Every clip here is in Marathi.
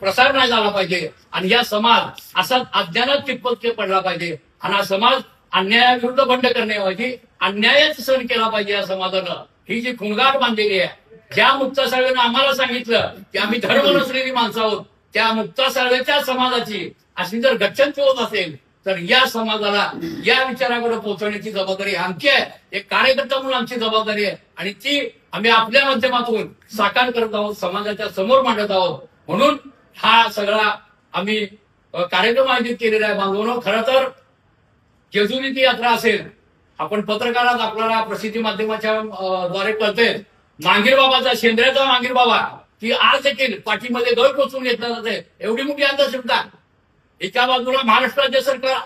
प्रसार नाही झाला पाहिजे आणि या समाज असा अज्ञानात टिप्पत पडला पाहिजे आणि हा समाज अन्यायाविरुद्ध बंड करण्याऐवजी अन्यायच सहन केला पाहिजे या समाजानं ही जी खुणगाट बांधलेली आहे. ज्या मुक्ता साळवेनं आम्हाला सांगितलं की आम्ही धर्म नसलेली माणसं आहोत, त्या मुक्ता साळवेच्या समाजाची अशी जर गच्छंती होत असेल तर या समाजाला या विचाराकडे पोहोचवण्याची जबाबदारी आमची आहे. एक कार्यकर्ता म्हणून आमची जबाबदारी आहे आणि ती आम्ही आपल्या माध्यमातून साकार करत आहोत, समाजाच्या समोर मांडत आहोत. म्हणून हा सगळा आम्ही कार्यक्रम आयोजित केलेला आहे. बांधवांनो, खरं तर जेजुरी ती यात्रा असेल, आपण पत्रकारात आपल्याला प्रसिद्धी माध्यमाच्या द्वारे कळतंय, मांगीर बाबाचा शेंद्र्याचा मांगीर बाबा ती आज देखील पाठीमध्ये गळ टोचून घेतला जाते. एवढी मोठी अंधश्रद्धा. एका बाजूला महाराष्ट्र राज्य सरकार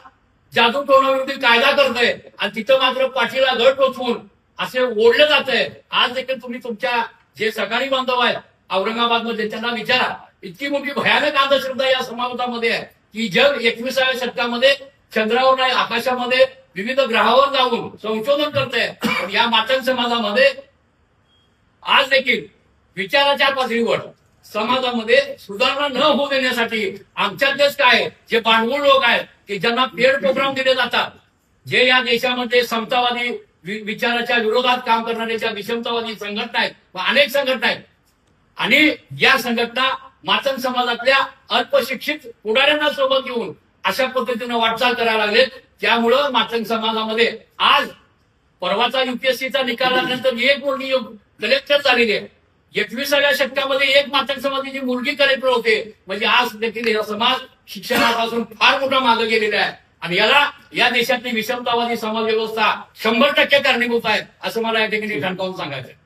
जादू टोणाविरोधी कायदा करतंय आणि तिथं मात्र पाठीला गळ टोचवून असे ओढलं जातंय. आज देखील तुम्ही तुमच्या जे सहकारी बांधव आहेत औरंगाबादमध्ये त्यांना विचारा, इतकी मोठी भयानक अंधश्रद्धा या समाजामध्ये आहे की जग 21व्या शतकामध्ये चंद्रावर नाही आकाशामध्ये विविध ग्रहावर जाऊन संशोधन करतंय. पण या मातंग समाजामध्ये आज देखील विचाराच्या पातळीवर समाजामध्ये सुधारणा न होऊ देण्यासाठी आमच्यातलेच काय जे भांडवल लोक आहेत की ज्यांना पेड प्रोग्राम दिले जातात, जे या देशामध्ये समतावादी विचाराच्या विरोधात काम करणाऱ्या ज्या विषमतावादी संघटना आहेत, अनेक संघटना आहेत आणि या संघटना मातंग समाजातल्या अल्पशिक्षित पुढाऱ्यांना सोबत घेऊन अशा पद्धतीनं वाटचाल करायला लागलेत. त्यामुळं मातंग समाजामध्ये आज परवाचा युपीएससीचा निकाल लागल्यानंतर एक मुलगी कलेक्टर झालेली आहे. 21व्या शतकामध्ये एक मातंग समाजाची मुलगी कलेक्टर होते. म्हणजे आज देखील हा समाज शिक्षणापासून फार मोठा मागे गेलेला आहे आणि याला या देशातली विषमतावादी समाज व्यवस्था 100% कारणीभूत आहे असं मला या ठिकाणी ठणकावून सांगायचं आहे.